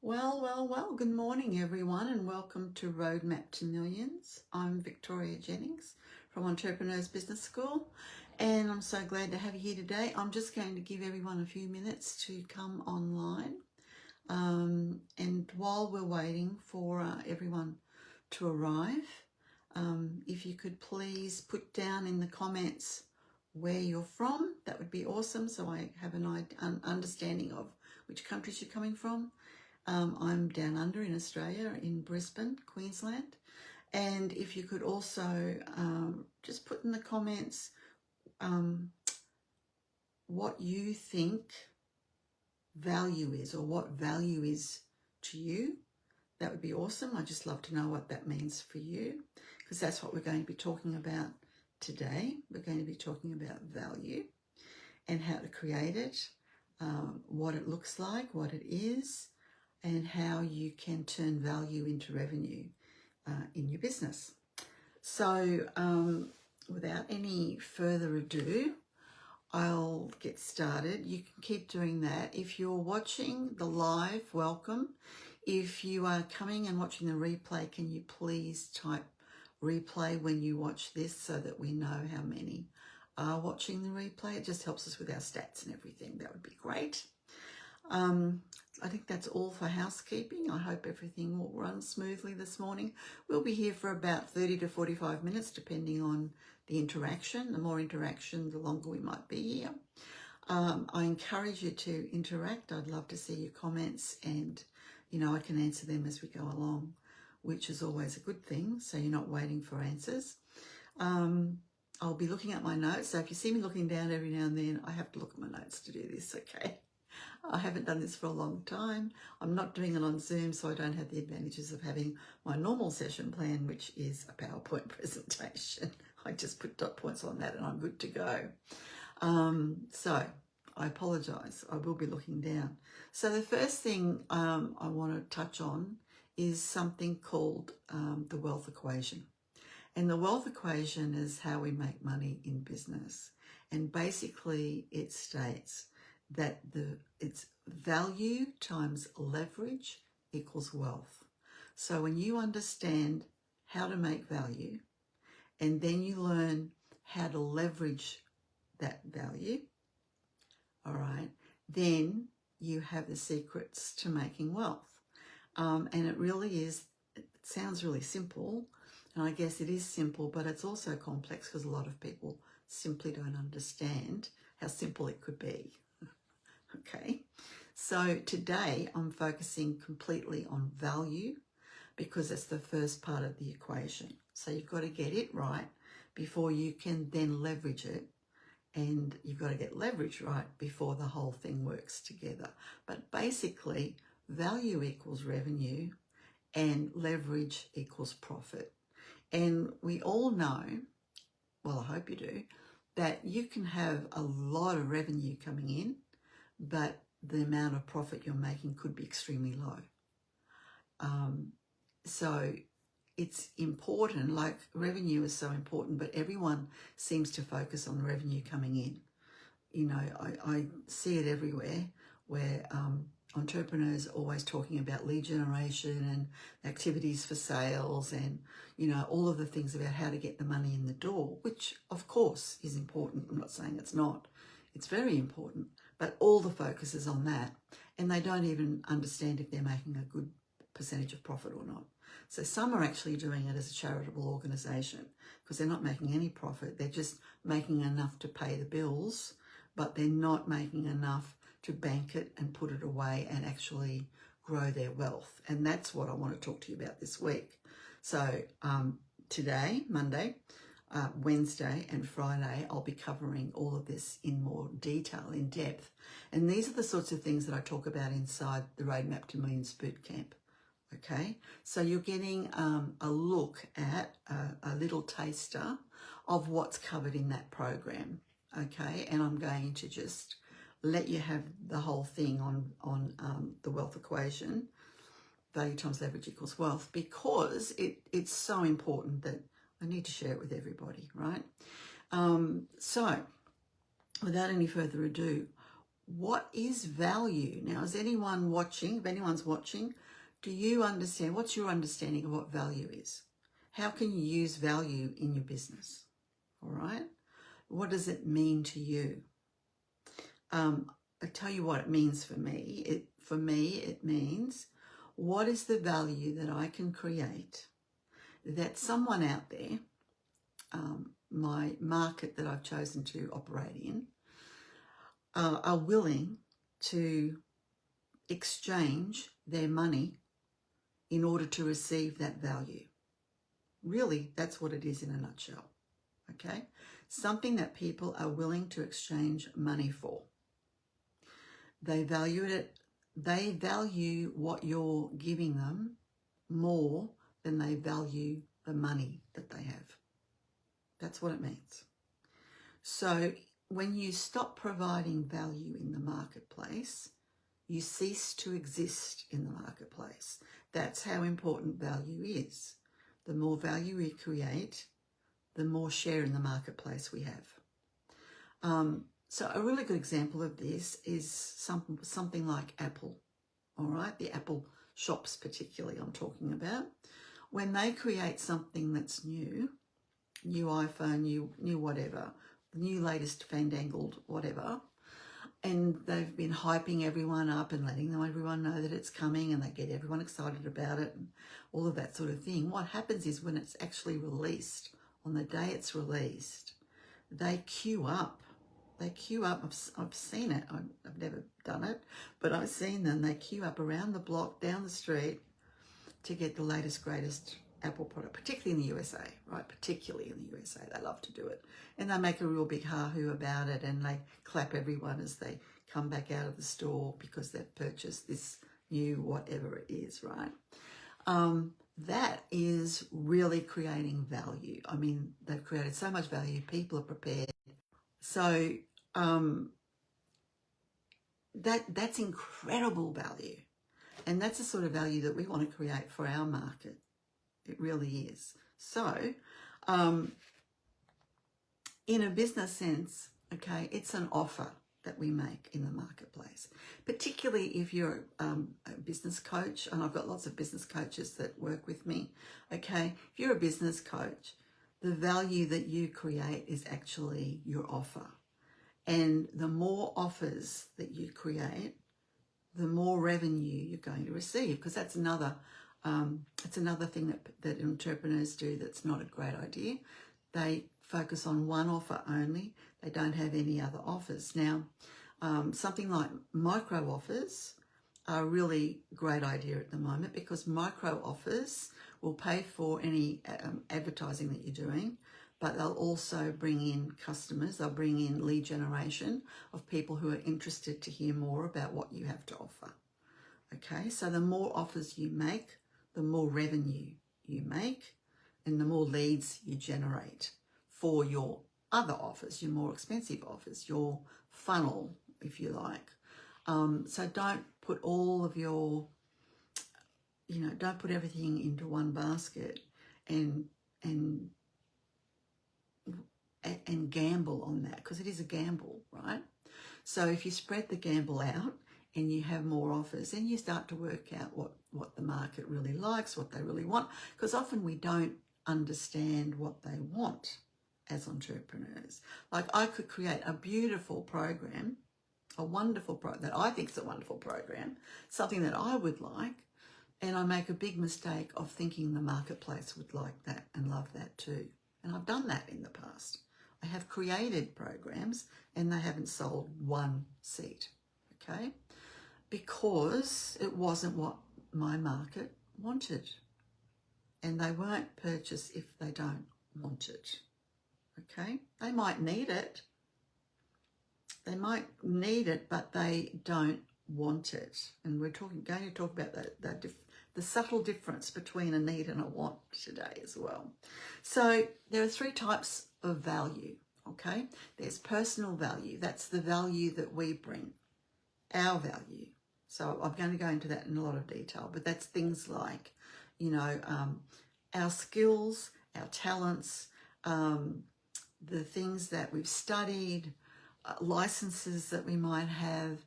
Well, good morning everyone and welcome to Roadmap to Millions. I'm Victoria Jennings from Entrepreneur's Business School and I'm so glad to have you here today. I'm just going to give everyone a few minutes to come online and while we're waiting for everyone to arrive, if you could please put down in the comments where you're from, that would be awesome so I have an understanding of which countries you're coming from. I'm down under in Australia, in Brisbane, Queensland. And if you could also just put in the comments what you think value is or what value is to you, that would be awesome. I'd just love to know what that means for you because that's what we're going to be talking about today. We're going to be talking about value and how to create it, what it looks like, what it is, and how you can turn value into revenue in your business. So without any further ado, I'll get started. You can keep doing that. If you're watching the live, welcome. If you are coming and watching the replay, can you please type replay when you watch this so that we know how many are watching the replay? It just helps us with our stats and everything. That would be great. I think that's all for housekeeping. I hope everything will run smoothly this morning. We'll be here for about 30 to 45 minutes, depending on the interaction. The more interaction, the longer we might be here. I encourage you to interact. I'd love to see your comments and, I can answer them as we go along, which is always a good thing. So you're not waiting for answers. I'll be looking at my notes. So if you see me looking down every now and then, I have to look at my notes to do this, okay? I haven't done this for a long time. I'm not doing it on Zoom, so I don't have the advantages of having my normal session plan, which is a PowerPoint presentation. I just put dot points on that and I'm good to go. So I apologise. I will be looking down. So the first thing I want to touch on is something called the wealth equation. And the wealth equation is how we make money in business. And basically it states that it's value times leverage equals wealth. So when you understand how to make value and then you learn how to leverage that value, all right, then you have the secrets to making wealth. And it really is, it sounds really simple, and I guess it is simple, but it's also complex because a lot of people simply don't understand how simple it could be. Okay, so today I'm focusing completely on value because it's the first part of the equation. So you've got to get it right before you can then leverage it, and you've got to get leverage right before the whole thing works together. But basically, value equals revenue and leverage equals profit. And we all know, well, I hope you do, that you can have a lot of revenue coming in, but the amount of profit you're making could be extremely low. So it's important, like revenue is so important, but everyone seems to focus on revenue coming in. I see it everywhere where entrepreneurs are always talking about lead generation and activities for sales and, all of the things about how to get the money in the door, which of course is important. I'm not saying it's not. It's very important. But all the focus is on that, and they don't even understand if they're making a good percentage of profit or not. So some are actually doing it as a charitable organisation because they're not making any profit. They're just making enough to pay the bills, but they're not making enough to bank it and put it away and actually grow their wealth. And that's what I want to talk to you about this week. So today, Monday, Wednesday and Friday, I'll be covering all of this in more detail, in depth. And these are the sorts of things that I talk about inside the Roadmap to Millions Bootcamp. Okay, so you're getting a look at a little taster of what's covered in that program. Okay, and I'm going to just let you have the whole thing on the wealth equation, value times leverage equals wealth, because it's so important that I need to share it with everybody, right? So without any further ado, what is value? Now, is anyone watching? If anyone's watching, do you understand? What's your understanding of what value is? How can you use value in your business? All right. What does it mean to you? I'll tell you what it means for me. For me, it means, what is the value that I can create that someone out there, my market that I've chosen to operate in, are willing to exchange their money in order to receive that value. Really, that's what it is in a nutshell. Okay? Something that people are willing to exchange money for. They value it. They value what you're giving them more than they value the money that they have. That's what it means. So when you stop providing value in the marketplace, you cease to exist in the marketplace. That's how important value is. The more value we create, the more share in the marketplace we have. So a really good example of this is something like Apple, all right? The Apple shops particularly I'm talking about. When they create something that's new iPhone, new whatever, the new latest fandangled whatever, and they've been hyping everyone up and letting everyone know that it's coming, and they get everyone excited about it and all of that sort of thing. What happens is when it's actually released, on the day it's released, they queue up. They queue up. I've seen it. I've never done it, but I've seen them. They queue up around the block, down the street, to get the latest, greatest Apple product, particularly in the USA, right? Particularly in the USA, they love to do it. And they make a real big ha-hoo about it, and they clap everyone as they come back out of the store because they've purchased this new whatever it is, right? That is really creating value. I mean, they've created so much value, people are prepared. So that's incredible value. And that's the sort of value that we want to create for our market. It really is. So, in a business sense, okay, it's an offer that we make in the marketplace, particularly if you're a business coach, and I've got lots of business coaches that work with me, okay? If you're a business coach, the value that you create is actually your offer. And the more offers that you create, the more revenue you're going to receive, because that's another thing that entrepreneurs do that's not a great idea. They focus on one offer only. They don't have any other offers. Now, something like micro offers are a really great idea at the moment, because micro offers will pay for any advertising that you're doing, but they'll also bring in customers. They'll bring in lead generation of people who are interested to hear more about what you have to offer. Okay, so the more offers you make, the more revenue you make, and the more leads you generate for your other offers, your more expensive offers, your funnel, if you like. So don't put all of your, don't put everything into one basket and gamble on that, because it is a gamble, right? So if you spread the gamble out and you have more offers, then you start to work out what the market really likes, what they really want, because often we don't understand what they want as entrepreneurs. Like, I could create a beautiful program, a wonderful program that I think is a wonderful program, something that I would like, and I make a big mistake of thinking the marketplace would like that and love that too. And I've done that in the past. I have created programs and they haven't sold one seat, okay? Because it wasn't what my market wanted. And they won't purchase if they don't want it, okay? They might need it. They might need it, but they don't want it. And we're going to talk about the subtle difference between a need and a want today as well. So there are three types of value, okay? There's personal value. That's the value that we bring, our value. So I'm going to go into that in a lot of detail, but that's things like, our skills, our talents, the things that we've studied, licenses that we might have,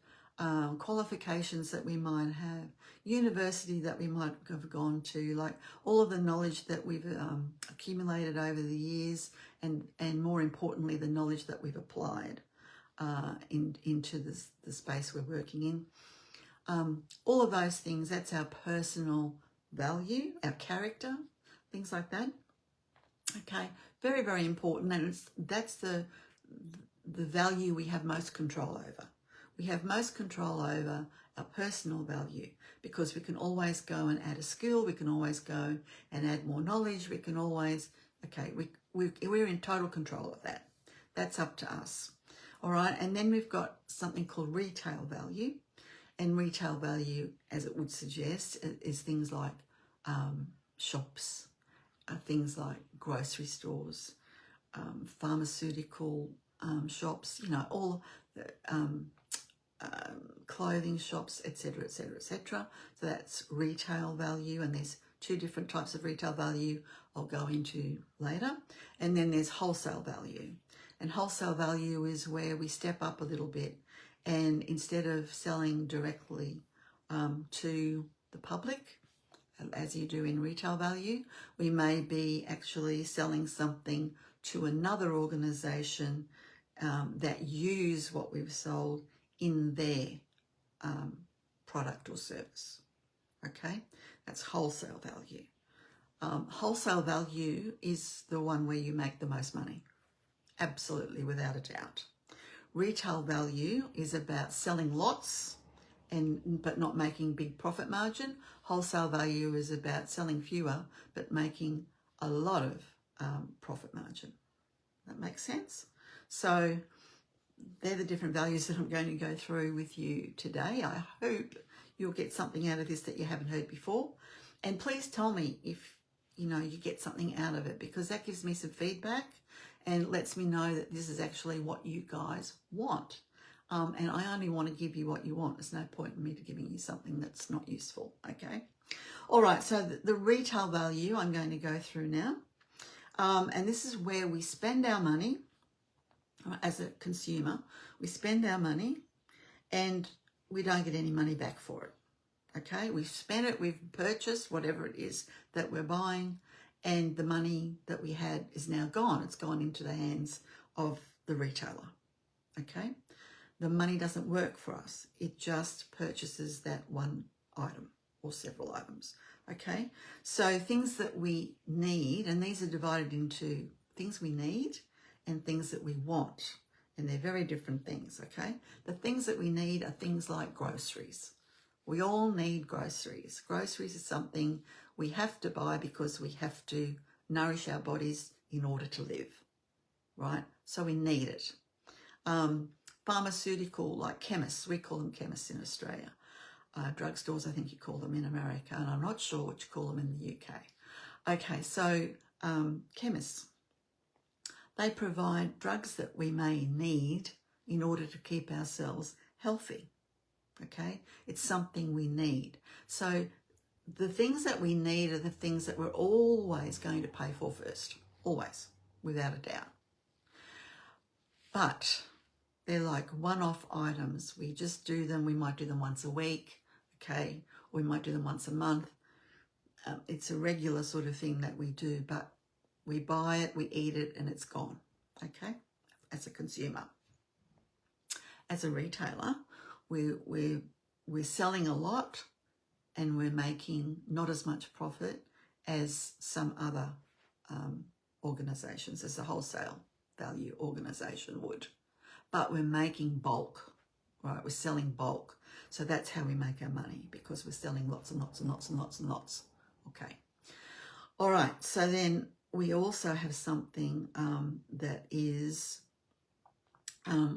qualifications that we might have, university that we might have gone to, like all of the knowledge that we've accumulated over the years, and more importantly, the knowledge that we've applied into the space we're working in. All of those things, that's our personal value, our character, things like that. Okay, very, very important, and that's the value we have most control over. We have most control over our personal value, because we can always go and add a skill, we can always go and add more knowledge, we can always, okay, we're in total control of that. That's up to us. All right, and then we've got something called retail value. And retail value, as it would suggest, is things like shops, things like grocery stores, pharmaceutical shops, you know, all the clothing shops, etc., etc., etc. So that's retail value, and there's two different types of retail value I'll go into later. And then there's wholesale value. And wholesale value is where we step up a little bit, and instead of selling directly to the public, as you do in retail value, we may be actually selling something to another organisation that use what we've sold in their product or service. Okay, that's wholesale value. Wholesale value is the one where you make the most money, absolutely, without a doubt. Retail value is about selling lots but not making big profit margin. Wholesale value is about selling fewer but making a lot of profit margin. That makes sense? So they're the different values that I'm going to go through with you today. I hope you'll get something out of this that you haven't heard before. And please tell me if you get something out of it, because that gives me some feedback and lets me know that this is actually what you guys want. And I only want to give you what you want. There's no point in me giving you something that's not useful, okay? All right, so the retail value I'm going to go through now. And this is where we spend our money as a consumer. We spend our money and we don't get any money back for it, okay? We've spent it, we've purchased whatever it is that we're buying, and the money that we had is now gone. It's gone into the hands of the retailer, okay? The money doesn't work for us. It just purchases that one item or several items, okay? So things that we need, and these are divided into things we need and things that we want, and they're very different things, okay? The things that we need are things like groceries. We all need groceries. Groceries is something we have to buy because we have to nourish our bodies in order to live, right? So we need it. Pharmaceutical, like chemists, we call them chemists in Australia. Drugstores, I think you call them in America, and I'm not sure what you call them in the UK. Okay, so chemists, they provide drugs that we may need in order to keep ourselves healthy, okay? It's something we need. So the things that we need are the things that we're always going to pay for first, always, without a doubt. But they're like one-off items. We just do them. We might do them once a week, okay? We might do them once a month. It's a regular sort of thing that we do, but we buy it, we eat it, and it's gone, okay? As a consumer. As a retailer, we're selling a lot and we're making not as much profit as some other organisations, as a wholesale value organisation would. But we're making bulk, right? We're selling bulk. So that's how we make our money, because we're selling lots and lots and lots and lots and lots. Okay. All right. So then we also have something that is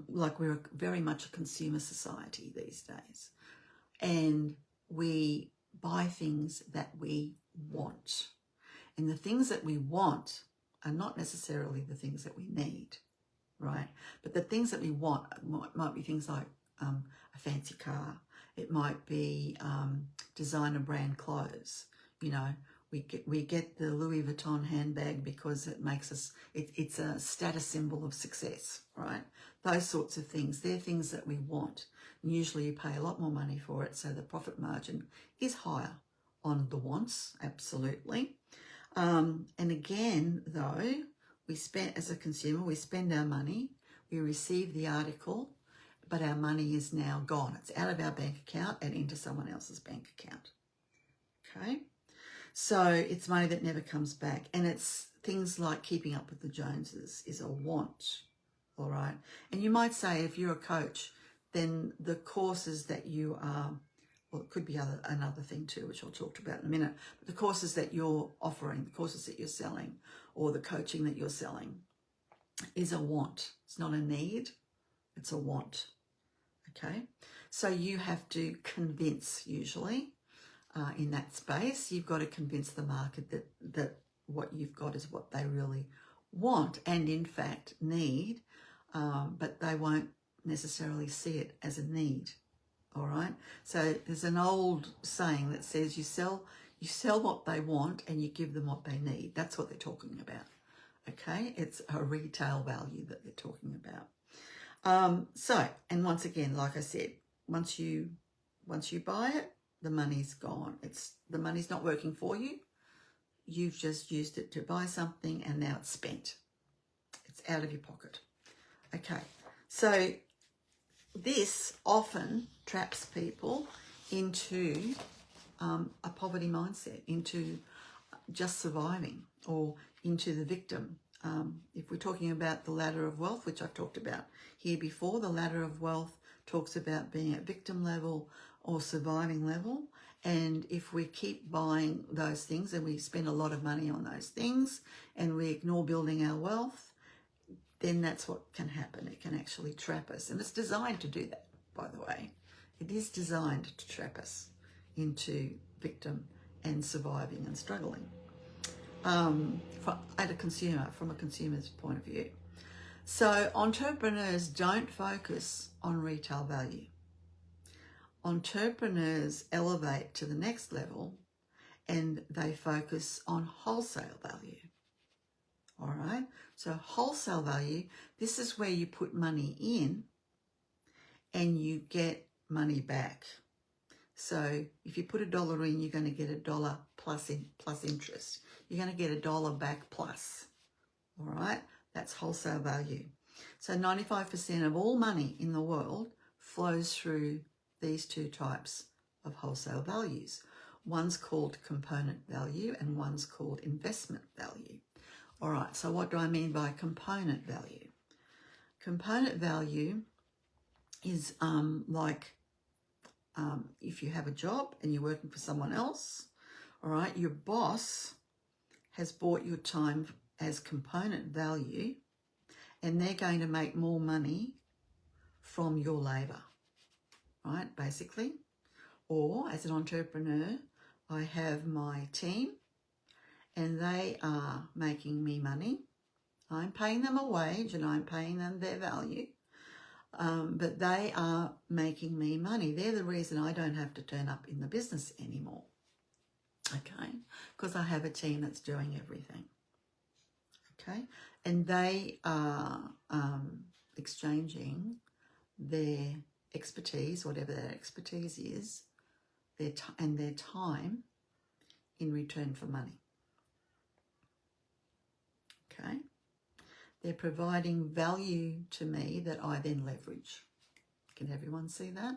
like we're very much a consumer society these days. And we buy things that we want. And the things that we want are not necessarily the things that we need, right? But the things that we want might be things like a fancy car. It might be designer brand clothes. You know, we get the Louis Vuitton handbag because it makes us, it's a status symbol of success, right? Those sorts of things, they're things that we want. And usually you pay a lot more money for it, so the profit margin is higher on the wants, absolutely. And again, though, we spend, as a consumer, we spend our money, we receive the article, but our money is now gone. It's out of our bank account and into someone else's bank account, okay? So it's money that never comes back. And it's things like keeping up with the Joneses is a want, all right? And you might say, if you're a coach, then the courses that you are, well, it could be another thing too, which I'll talk about in a minute, but the courses that you're offering, the courses that you're selling, or the coaching that you're selling is a want. It's not a need, it's a want, okay? So you have to convince, usually, in that space, you've got to convince the market that what you've got is what they really want and in fact need, but they won't necessarily see it as a need, all right? So there's an old saying that says you sell what they want and you give them what they need. That's what they're talking about, okay? It's a retail value that they're talking about. So, and once again, like I said, once you buy it, the money's gone. The money's not working for you. You've just used it to buy something and now it's spent. It's out of your pocket. Okay, so this often traps people into a poverty mindset, into just surviving, or into the victim. If we're talking about the ladder of wealth, which I've talked about here before, the ladder of wealth talks about being at victim level or surviving level. And if we keep buying those things and we spend a lot of money on those things and we ignore building our wealth, then that's what can happen. It can actually trap us. And it's designed to do that, by the way. It is designed to trap us into victim and surviving and struggling. From a consumer's point of view. So entrepreneurs don't focus on retail value. Entrepreneurs elevate to the next level and they focus on wholesale value. All right, so wholesale value, this is where you put money in and you get money back. So if you put $1 in, you're going to get $1 plus interest. You're going to get $1 back plus. All right, that's wholesale value. So 95% of all money in the world flows through these two types of wholesale values. One's called component value and one's called investment value. All right, so what do I mean by component value? Component value is if you have a job and you're working for someone else, all right, your boss has bought your time as component value and they're going to make more money from your labor, right, basically. Or as an entrepreneur, I have my team and they are making me money. I'm paying them a wage and I'm paying them their value, but they are making me money. They're the reason I don't have to turn up in the business anymore, okay, because I have a team that's doing everything, okay, and they are exchanging their expertise, whatever that expertise is, their time in return for money. Okay, they're providing value to me that I then leverage. Can everyone see that?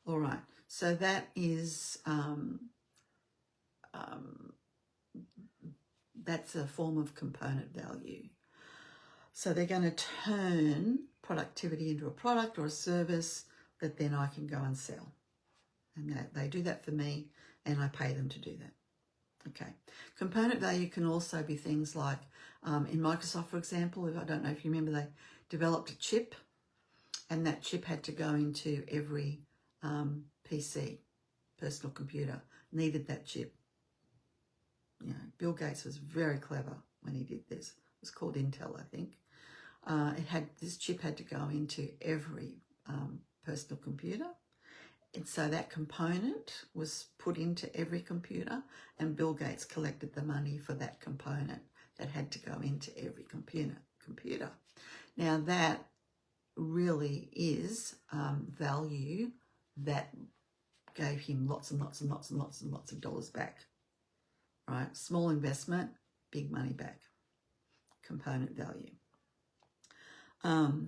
All right, so that is that's a form of component value. So they're going to turn productivity into a product or a service that then I can go and sell. And they do that for me and I pay them to do that. Okay. Component value can also be things like, in Microsoft, for example, I don't know if you remember, they developed a chip and that chip had to go into every PC, personal computer, needed that chip. You know, Bill Gates was very clever when he did this. It was called Intel, I think. This chip had to go into every personal computer, And so that component was put into every computer, and Bill Gates collected the money for that component that had to go into every computer. Now that really is value that gave him lots and lots and lots and lots and lots of dollars back, right? Small investment, big money back, component value.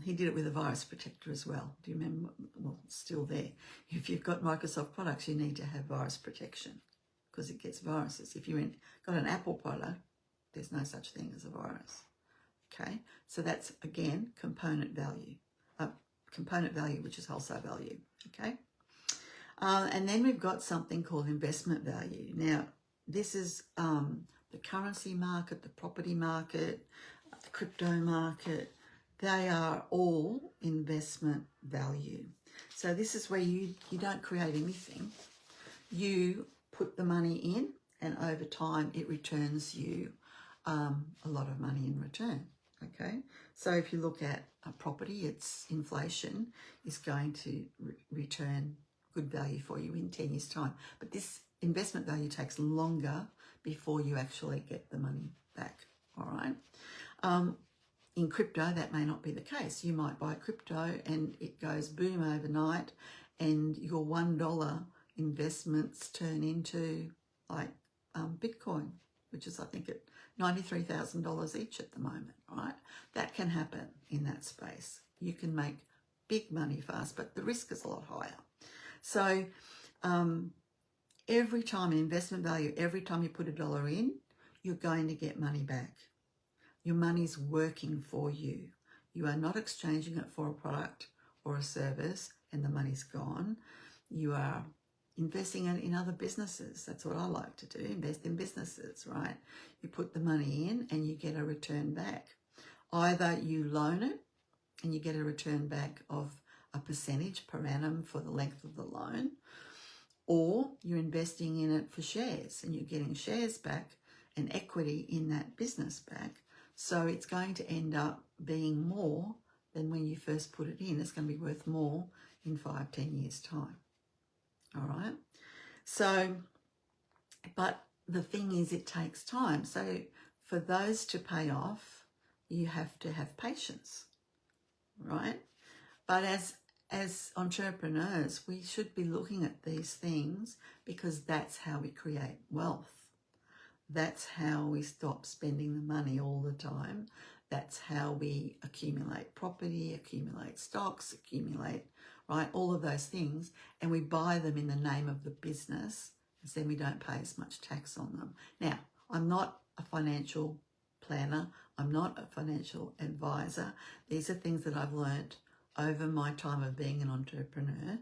He did it with a virus protector as well. Do you remember? Well, it's still there. If you've got Microsoft products, you need to have virus protection because it gets viruses. If you've got an Apple product, there's no such thing as a virus. Okay, so that's, again, component value, which is wholesale value, okay? And then we've got something called investment value. Now, this is the currency market, the property market, the crypto market. They are all investment value. So this is where you don't create anything. You put the money in, and over time it returns you a lot of money in return. Okay, so if you look at a property, its inflation is going to return good value for you in 10 years' time. But this investment value takes longer before you actually get the money back, all right? In crypto, that may not be the case. You might buy crypto and it goes boom overnight, and your $1 investments turn into like Bitcoin, which is, I think, at $93,000 each at the moment, right? That can happen in that space. You can make big money fast, but the risk is a lot higher. So every time in investment value, every time you put $1 in, you're going to get money back. Your money's working for you. You are not exchanging it for a product or a service and the money's gone. You are investing it in other businesses. That's what I like to do, invest in businesses, right? You put the money in and you get a return back. Either you loan it and you get a return back of a percentage per annum for the length of the loan, or you're investing in it for shares and you're getting shares back and equity in that business back. So it's going to end up being more than when you first put it in. It's going to be worth more in 5-10 years' time. All right. So, but the thing is, it takes time. So for those to pay off, you have to have patience, right? But as entrepreneurs, we should be looking at these things because that's how we create wealth. That's how we stop spending the money all the time. That's how we accumulate property, accumulate stocks, accumulate, right, all of those things, and we buy them in the name of the business, and then we don't pay as much tax on them. Now, I'm not a financial planner. I'm not a financial advisor. These are things that I've learned over my time of being an entrepreneur,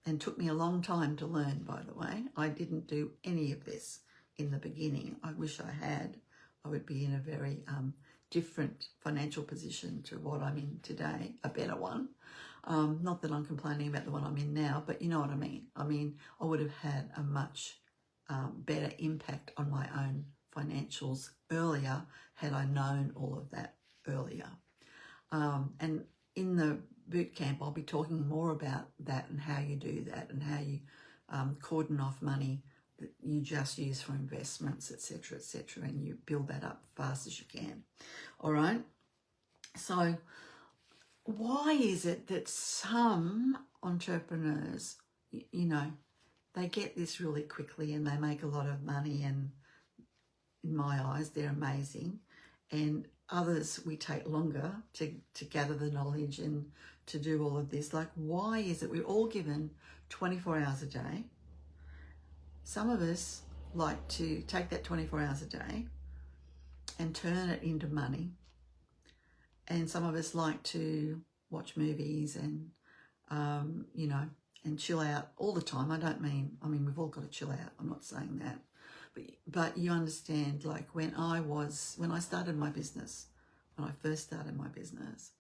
and took me a long time to learn, by the way. I didn't do any of this in the beginning. I wish I had. I would be in a very different financial position to what I'm in today, a better one. Not that I'm complaining about the one I'm in now, but you know what I mean. I mean, I would have had a much better impact on my own financials earlier had I known all of that earlier. And in the boot camp, I'll be talking more about that and how you do that and how you cordon off money that you just use for investments, etc., and you build that up fast as you can. All right. So why is it that some entrepreneurs, you know, they get this really quickly and they make a lot of money, and in my eyes, they're amazing, and others we take longer to gather the knowledge and to do all of this? Like, why is it we're all given 24 hours a day? Some of us like to take that 24 hours a day and turn it into money. And some of us like to watch movies and, you know, and chill out all the time. I mean, we've all got to chill out. I'm not saying that. But you understand, like when I started my business, when I first started my business,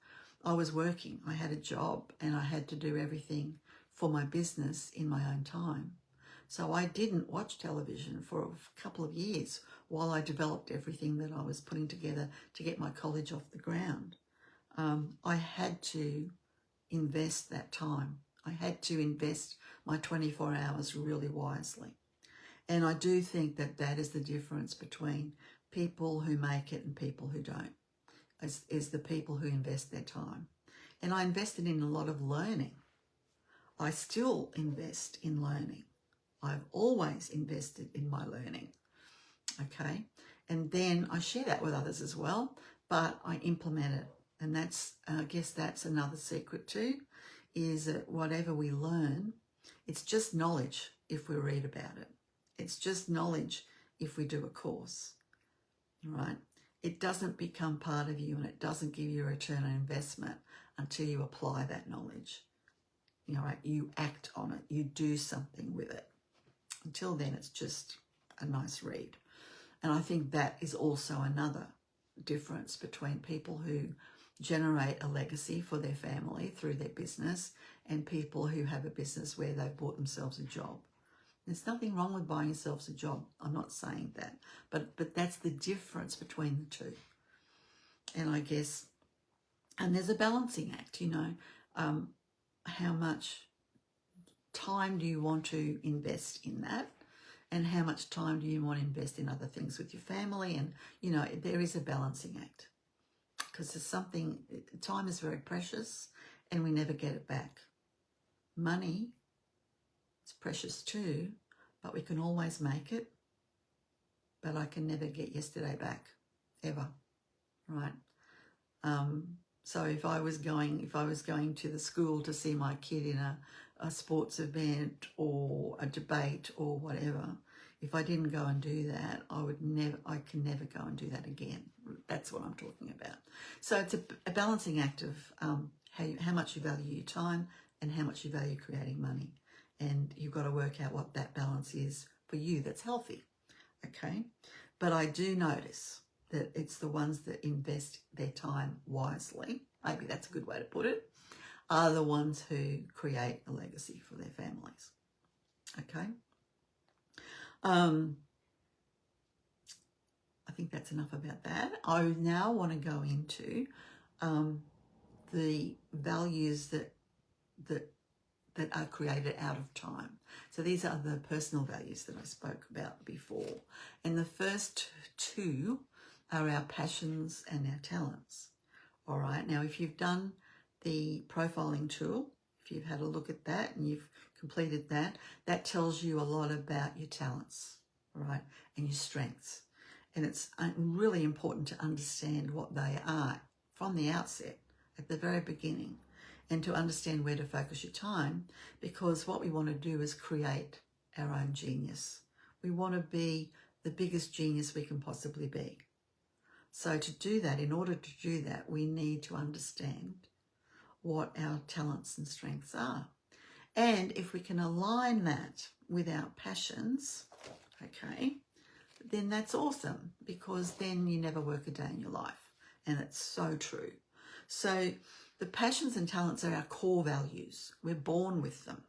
I was working. I had a job and I had to do everything for my business in my own time. So I didn't watch television for a couple of years while I developed everything that I was putting together to get my college off the ground. I had to invest that time. I had to invest my 24 hours really wisely. And I do think that that is the difference between people who make it and people who don't, is the people who invest their time. And I invested in a lot of learning. I still invest in learning. I've always invested in my learning, okay? And then I share that with others as well, but I implement it. And that's, I guess that's another secret too, is that whatever we learn, it's just knowledge if we read about it. It's just knowledge if we do a course, right? It doesn't become part of you and it doesn't give you a return on investment until you apply that knowledge. You know, right? You act on it, you do something with it. Until then, it's just a nice read. And I think that is also another difference between people who generate a legacy for their family through their business and people who have a business where they've bought themselves a job. There's nothing wrong with buying yourselves a job. I'm not saying that. But that's the difference between the two. And I guess, and there's a balancing act, you know. How much time do you want to invest in that? And how much time do you want to invest in other things with your family? And, you know, there is a balancing act. Because there's something, time is very precious and we never get it back. Money, it's precious too, but we can always make it. But I can never get yesterday back, ever, right? So if I was going to the school to see my kid in a sports event or a debate or whatever, if I didn't go and do that, I can never go and do that again. That's what I'm talking about. So it's a balancing act of how much you value your time and how much you value creating money. And you've got to work out what that balance is for you that's healthy, okay? But I do notice that it's the ones that invest their time wisely, maybe that's a good way to put it, are the ones who create a legacy for their families, okay? I think that's enough about that. I now want to go into the values that are created out of time. So these are the personal values that I spoke about before. And the first two are our passions and our talents. All right, now if you've done the profiling tool, if you've had a look at that and you've completed that, that tells you a lot about your talents, all right, and your strengths. And it's really important to understand what they are from the outset, at the very beginning, and to understand where to focus your time, because what we want to do is create our own genius. We want to be the biggest genius we can possibly be. So to do that, in order to do that, we need to understand what our talents and strengths are. And if we can align that with our passions, okay, then that's awesome, because then you never work a day in your life. And it's so true. So the passions and talents are our core values. We're born with them.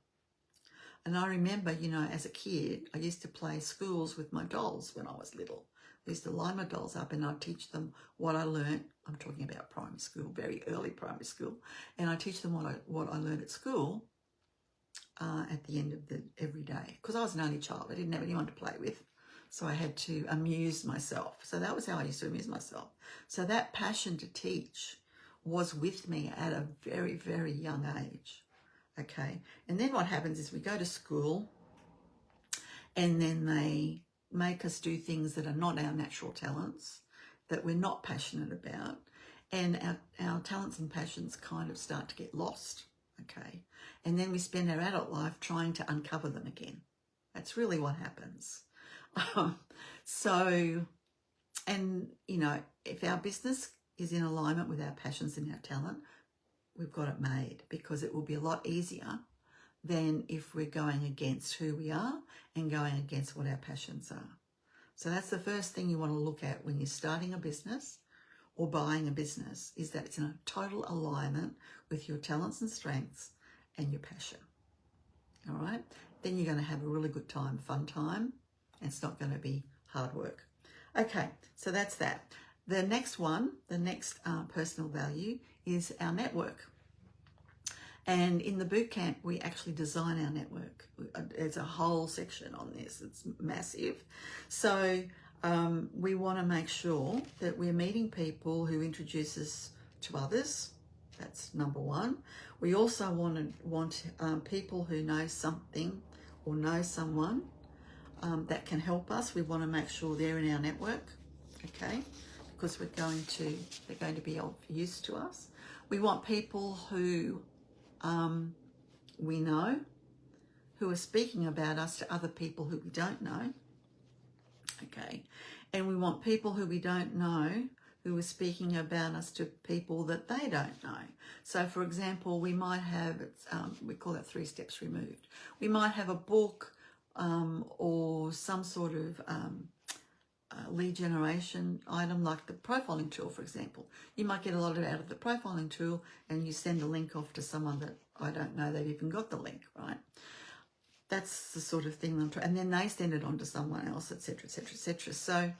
And I remember, you know, as a kid, I used to play schools with my dolls when I was little. I used to line my dolls up and I'd teach them what I learned. I'm talking about primary school, very early primary school. And I teach them what I learned at school at the end of every day. Because I was an only child. I didn't have anyone to play with. So I had to amuse myself. So that was how I used to amuse myself. So that passion to teach was with me at a very, very young age. Okay. And then what happens is we go to school and then they make us do things that are not our natural talents, that we're not passionate about, and our talents and passions kind of start to get lost, okay? And then we spend our adult life trying to uncover them again. That's really what happens. So, and, you know, if our business is in alignment with our passions and our talent, we've got it made, because it will be a lot easier than if we're going against who we are and going against what our passions are. So that's the first thing you want to look at when you're starting a business or buying a business, is that it's in a total alignment with your talents and strengths and your passion. All right? Then you're going to have a really good time, fun time, and it's not going to be hard work. Okay, so that's that. The next one, the next personal value is our network. And in the boot camp, we actually design our network. There's a whole section on this. It's massive. So we want to make sure that we're meeting people who introduce us to others. That's number one. We also want people who know something or know someone that can help us. We want to make sure they're in our network, okay? Because they're going to be of use to us. We want people who we know, who are speaking about us to other people who we don't know, okay? And we want people who we don't know who are speaking about us to people that they don't know. So, for example, we might have, we call that 3 steps removed. We might have a book or some sort of lead generation item like the profiling tool, for example. You might get a lot out of the profiling tool and you send a link off to someone that I don't know they've even got the link, right? That's the sort of thing, and then they send it on to someone else, etc., etc., etc. So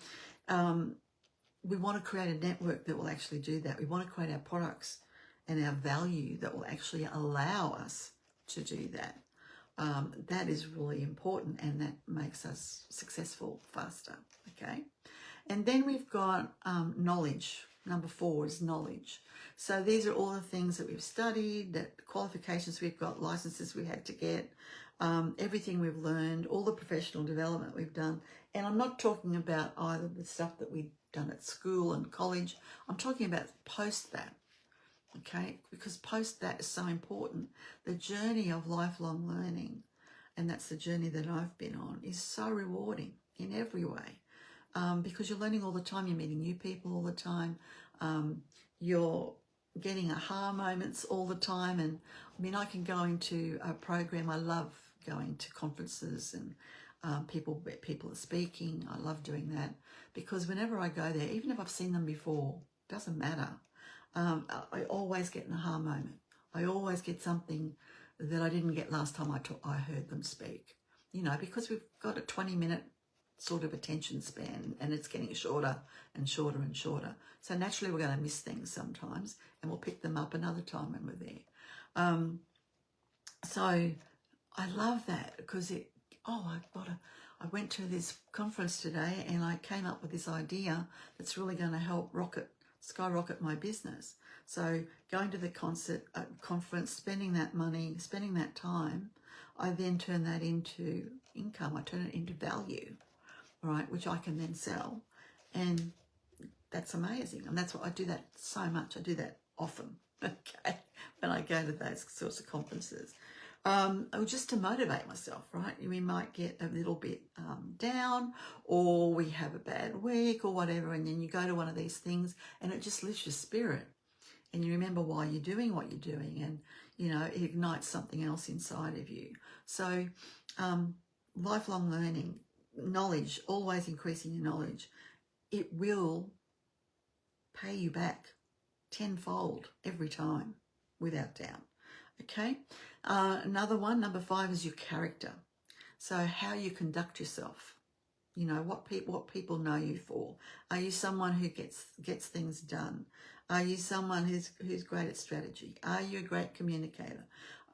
we want to create a network that will actually do that. We want to create our products and our value that will actually allow us to do that. That is really important, and that makes us successful faster, okay? And then we've got knowledge. Number 4 is knowledge. So these are all the things that we've studied, that qualifications we've got, licenses we had to get, everything we've learned, all the professional development we've done. And I'm not talking about either the stuff that we've done at school and college. I'm talking about post that. Okay, because post that is so important. The journey of lifelong learning, and that's the journey that I've been on, is so rewarding in every way, because you're learning all the time. You're meeting new people all the time. You're getting aha moments all the time. And I mean, I can go into a program. I love going to conferences and people are speaking. I love doing that because whenever I go there, even if I've seen them before, it doesn't matter. I always get an aha moment. I always get something that I didn't get last time I heard them speak. You know, because we've got a 20-minute sort of attention span and it's getting shorter and shorter and shorter. So naturally we're going to miss things sometimes and we'll pick them up another time when we're there. So I love that because I went to this conference today and I came up with this idea that's really going to help skyrocket my business. So going to the conference, spending that money, spending that time, I then turn that into income. I turn it into value, right, which I can then sell. And that's amazing. And that's what I do that so much. I do that often, okay, when I go to those sorts of conferences. Just to motivate myself, right? We might get a little bit down, or we have a bad week or whatever, and then you go to one of these things and it just lifts your spirit and you remember why you're doing what you're doing, and you know, it ignites something else inside of you. So lifelong learning, knowledge, always increasing your knowledge, it will pay you back tenfold every time without doubt. Okay, another one, number 5, is your character. So how you conduct yourself. You know, what people know you for. Are you someone who gets things done? Are you someone who's great at strategy? Are you a great communicator?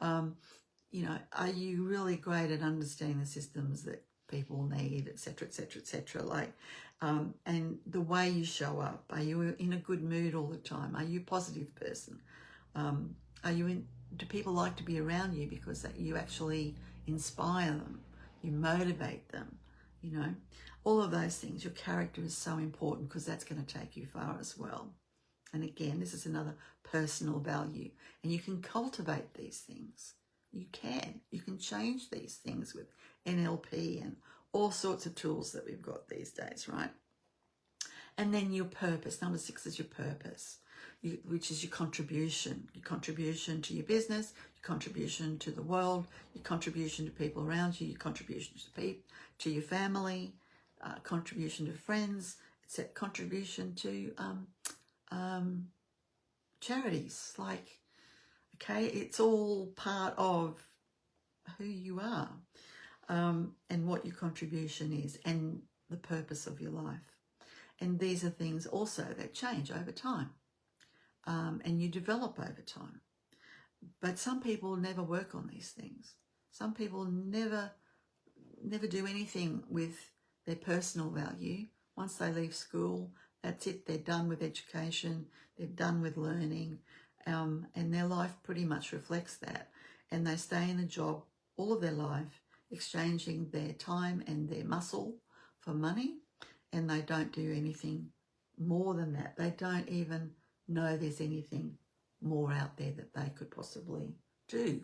You know, are you really great at understanding the systems that people need, etc., etc., etc. Like, and the way you show up. Are you in a good mood all the time? Are you a positive person? Do people like to be around you because that you actually inspire them, you motivate them, you know, all of those things. Your character is so important because that's going to take you far as well. And again, this is another personal value, and you can cultivate these things. You can change these things with NLP and all sorts of tools that we've got these days, right? And then your purpose. Number 6 is your purpose, which is your contribution to your business, your contribution to the world, your contribution to people around you, your contribution to your family, contribution to friends, etc. Contribution to charities. Like, okay, it's all part of who you are, and what your contribution is, and the purpose of your life. And these are things also that change over time, and you develop over time. But some people never work on these things. Some people never do anything with their personal value. Once they leave school, that's it. They're done with education. They're done with learning. And their life pretty much reflects that. And they stay in a job all of their life, exchanging their time and their muscle for money. And they don't do anything more than that. They don't even know there's anything more out there that they could possibly do.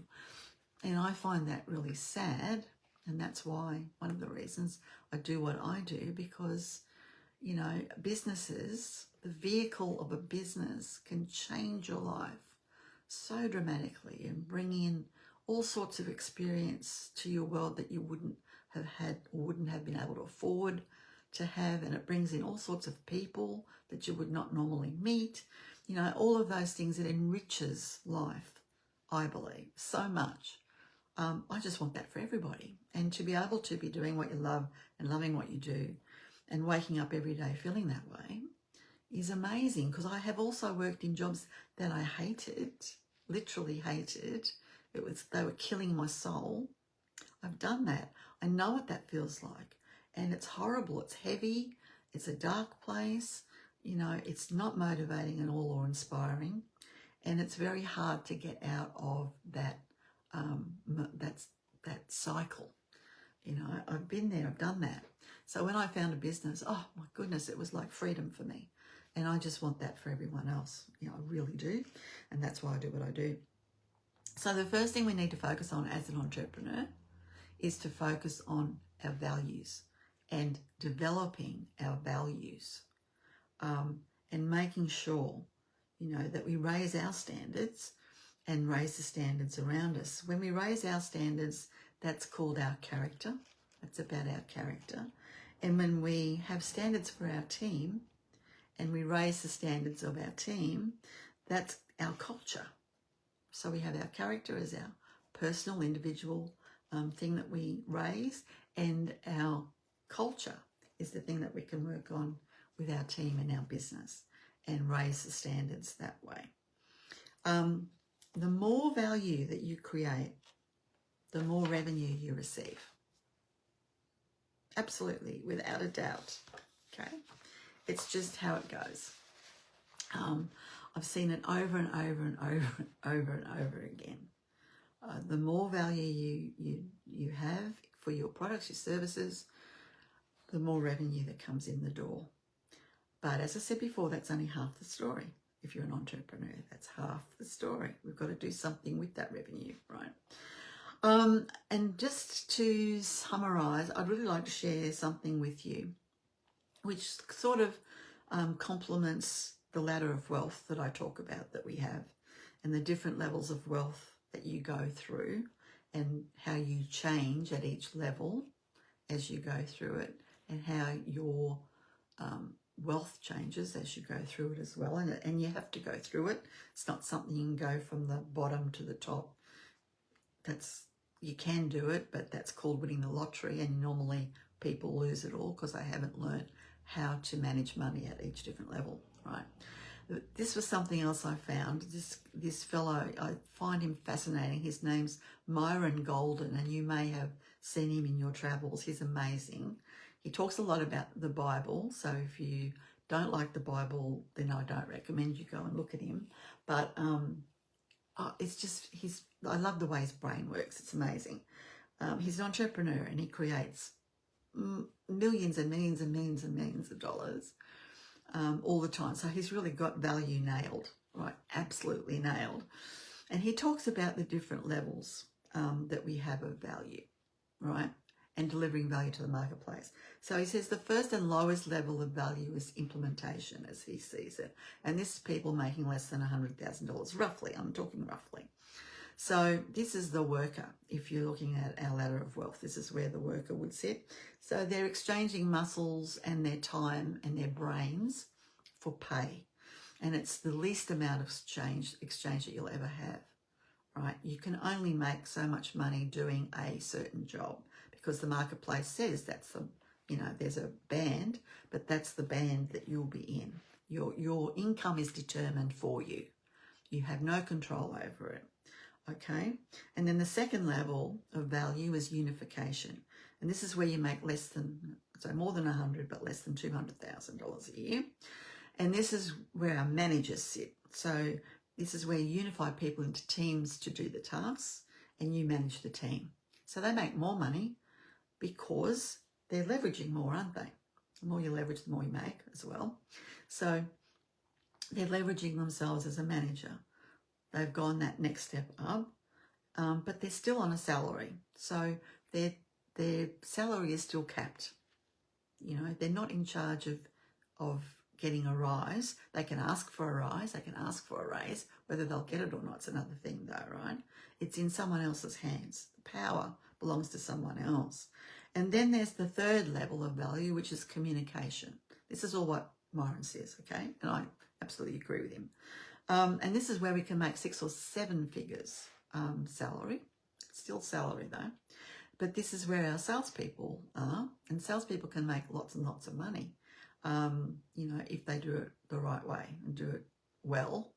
And I find that really sad. And that's why, one of the reasons I do what I do, because, you know, businesses, the vehicle of a business can change your life so dramatically and bring in all sorts of experience to your world that you wouldn't have had or wouldn't have been able to afford to have. And it brings in all sorts of people that you would not normally meet. You know, all of those things. It enriches life, I believe, so much. I just want that for everybody. And to be able to be doing what you love and loving what you do and waking up every day feeling that way is amazing, because I have also worked in jobs that I hated, literally hated. They were killing my soul. I've done that. I know what that feels like. And it's horrible. It's heavy. It's a dark place. You know, it's not motivating at all or inspiring. And it's very hard to get out of that that cycle. You know, I've been there, I've done that. So when I found a business, oh my goodness, it was like freedom for me. And I just want that for everyone else. You know, I really do. And that's why I do what I do. So the first thing we need to focus on as an entrepreneur is to focus on our values and developing our values, and making sure, you know, that we raise our standards and raise the standards around us. When we raise our standards, that's called our character. That's about our character. And when we have standards for our team and we raise the standards of our team, that's our culture. So we have our character as our personal, individual thing that we raise, and our culture is the thing that we can work on with our team and our business and raise the standards that way. The more value that you create, the more revenue you receive. Absolutely, without a doubt. Okay, it's just how it goes. I've seen it over and over and over and over and over again. The more value you have for your products, your services, the more revenue that comes in the door. But as I said before, that's only half the story. If you're an entrepreneur, that's half the story. We've got to do something with that revenue, right? And just to summarize, I'd really like to share something with you which sort of complements the ladder of wealth that I talk about that we have, and the different levels of wealth that you go through and how you change at each level as you go through it, and how your wealth changes as you go through it as well. And you have to go through it. It's not something you can go from the bottom to the top. You can do it, but that's called winning the lottery, and normally people lose it all because they haven't learned how to manage money at each different level, right? This was something else I found. This fellow, I find him fascinating. His name's Myron Golden, and you may have seen him in your travels. He's amazing. He talks a lot about the Bible, so if you don't like the Bible, then I don't recommend you go and look at him. But it's just, I love the way his brain works. It's amazing. He's an entrepreneur, and he creates millions and millions and millions and millions of dollars all the time. So he's really got value nailed, right? Absolutely nailed. And he talks about the different levels that we have of value, right? And delivering value to the marketplace. So he says the first and lowest level of value is implementation, as he sees it. And this is people making less than $100,000, roughly. I'm talking roughly. So this is the worker. If you're looking at our ladder of wealth, this is where the worker would sit. So they're exchanging muscles and their time and their brains for pay. And it's the least amount of exchange that you'll ever have, right? You can only make so much money doing a certain job, because the marketplace says that's the, you know, there's a band, but that's the band that you'll be in. Your income is determined for you. You have no control over it. okay? And then the second level of value is unification. And this is where you make less than, so more than 100, but less than $200,000 a year. And this is where our managers sit. So this is where you unify people into teams to do the tasks and you manage the team. So they make more money because they're leveraging more, aren't they? The more you leverage, the more you make as well. So they're leveraging themselves as a manager. They've gone that next step up, but they're still on a salary. So their salary is still capped. You know, they're not in charge of getting a rise. They can ask for a rise. They can ask for a raise. Whether they'll get it or not, it's another thing though, right? It's in someone else's hands. The power belongs to someone else. And then there's the third level of value, which is communication. This is all what Myron says, okay? And I absolutely agree with him. And this is where we can make 6 or 7 figures salary. It's still salary though. But this is where our salespeople are. And salespeople can make lots and lots of money, you know, if they do it the right way and do it well,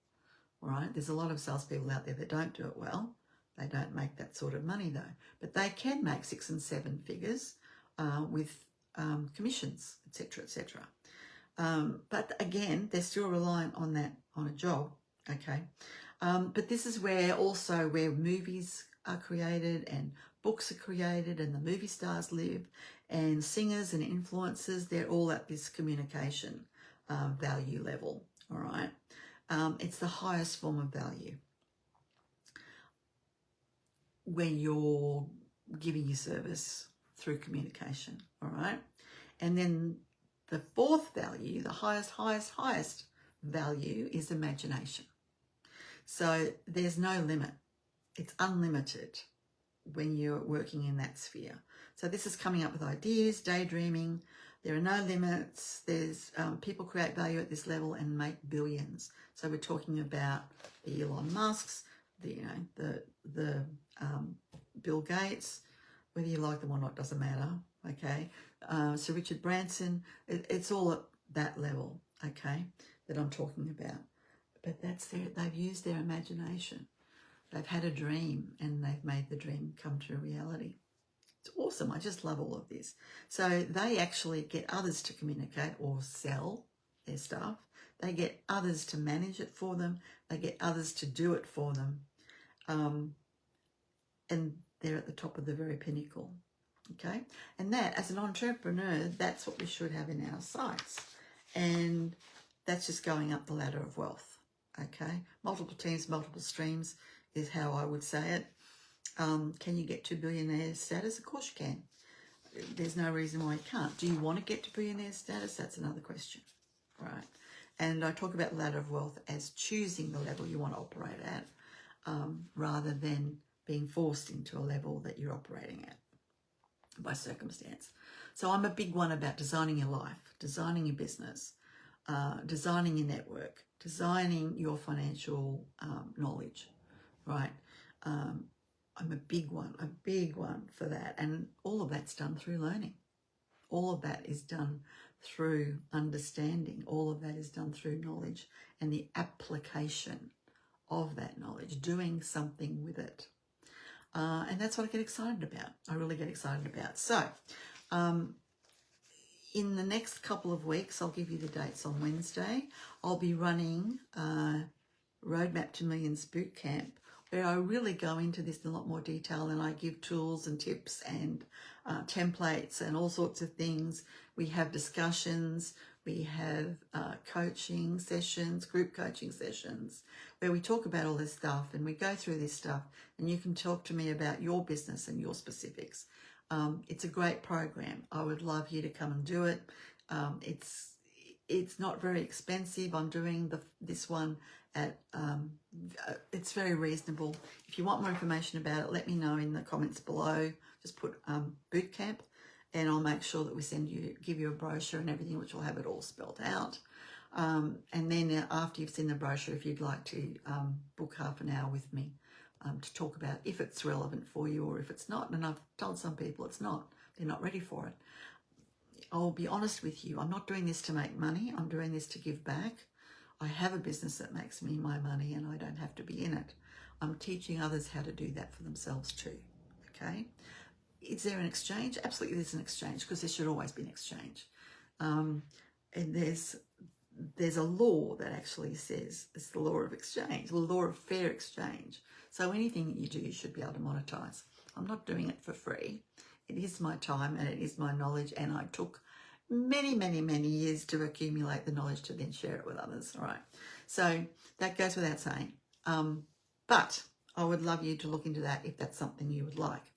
all right? There's a lot of salespeople out there that don't do it well. They don't make that sort of money though. But they can make 6 and 7 figures with commissions, etc., etc. But again, they're still reliant on that, on a job, okay? But this is where also where movies are created and books are created and the movie stars live, and singers and influencers, they're all at this communication value level, all right? It's the highest form of value when you're giving your service through communication, all right? And then the fourth value, the highest value is imagination. So there's no limit. It's unlimited when you're working in that sphere. So this is coming up with ideas, daydreaming. There are no limits. There's people create value at this level and make billions. So we're talking about the Elon Musks, the Bill Gates, whether you like them or not doesn't matter. Okay, Sir Richard Branson. It's all at that level. Okay, that I'm talking about. But that's they've used their imagination. They've had a dream and they've made the dream come to reality. It's awesome. I just love all of this. So they actually get others to communicate or sell their stuff. They get others to manage it for them. They get others to do it for them. And they're at the top of the very pinnacle. Okay. And that, as an entrepreneur, that's what we should have in our sights. And that's just going up the ladder of wealth. Okay. Multiple teams, multiple streams is how I would say it. Can you get to billionaire status? Of course you can. There's no reason why you can't. Do you want to get to billionaire status? That's another question, right? And I talk about the ladder of wealth as choosing the level you want to operate at, rather than being forced into a level that you're operating at by circumstance. So I'm a big one about designing your life, designing your business, designing your network, designing your financial knowledge, right? I'm a big one for that. And all of that's done through learning. All of that is done through understanding. All of that is done through knowledge and the application of that knowledge, doing something with it. And that's what I get excited about. I really get excited about. So in the next couple of weeks, I'll give you the dates on Wednesday. I'll be running Roadmap to Millions Bootcamp, where I really go into this in a lot more detail and I give tools and tips and templates and all sorts of things. We have discussions, we have coaching sessions, group coaching sessions, where we talk about all this stuff and we go through this stuff and you can talk to me about your business and your specifics. It's a great program. I would love you to come and do it. It's not very expensive. I'm doing this one at, it's very reasonable. If you want more information about it, let me know in the comments below. Just put bootcamp and I'll make sure that we give you a brochure and everything, which will have it all spelled out. And then after you've seen the brochure, if you'd like to book half an hour with me to talk about if it's relevant for you or if it's not. And I've told some people it's not. They're not ready for it. I'll be honest with you. I'm not doing this to make money. I'm doing this to give back. I have a business that makes me my money and I don't have to be in it. I'm teaching others how to do that for themselves too, okay? Is there an exchange? Absolutely there's an exchange, because there should always be an exchange. And there's a law that actually says, it's the law of exchange, the law of fair exchange. So anything that you do, you should be able to monetize. I'm not doing it for free. It is my time and it is my knowledge, and I took many, many, many years to accumulate the knowledge to then share it with others, all right? So that goes without saying. But I would love you to look into that if that's something you would like.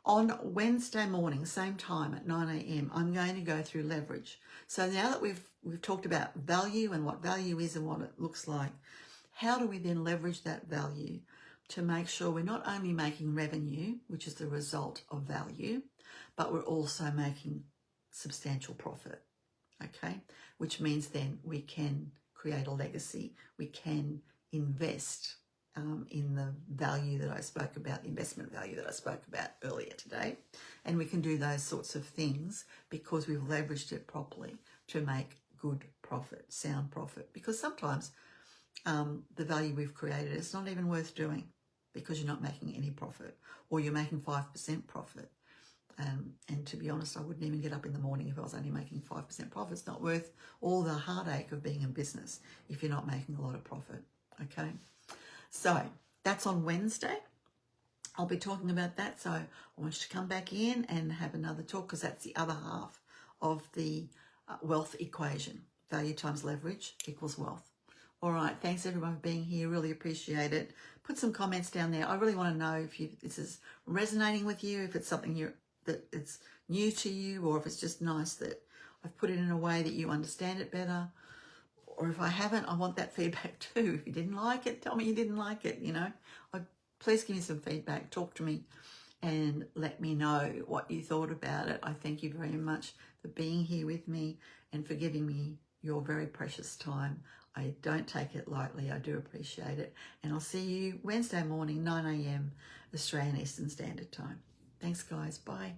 On Wednesday morning, same time at 9 a.m, I'm going to go through leverage. So now that we've talked about value and what value is and what it looks like, how do we then leverage that value to make sure we're not only making revenue, which is the result of value, but we're also making substantial profit, okay? Which means then we can create a legacy, we can invest in the value that I spoke about, the investment value that I spoke about earlier today. And we can do those sorts of things because we've leveraged it properly to make good profit, sound profit. Because sometimes the value we've created is not even worth doing because you're not making any profit, or you're making 5% profit. And to be honest, I wouldn't even get up in the morning if I was only making 5% profit. It's not worth all the heartache of being in business if you're not making a lot of profit, okay? So that's on Wednesday. I'll be talking about that. So I want you to come back in and have another talk, because that's the other half of the wealth equation. Value times leverage equals wealth. All right. Thanks everyone for being here. Really appreciate it. Put some comments down there. I really want to know if this is resonating with you, if it's something that it's new to you, or if it's just nice that I've put it in a way that you understand it better. Or if I haven't, I want that feedback too. If you didn't like it, tell me you didn't like it, you know. Please give me some feedback. Talk to me and let me know what you thought about it. I thank you very much for being here with me and for giving me your very precious time. I don't take it lightly. I do appreciate it. And I'll see you Wednesday morning, 9 a.m. Australian Eastern Standard Time. Thanks, guys. Bye.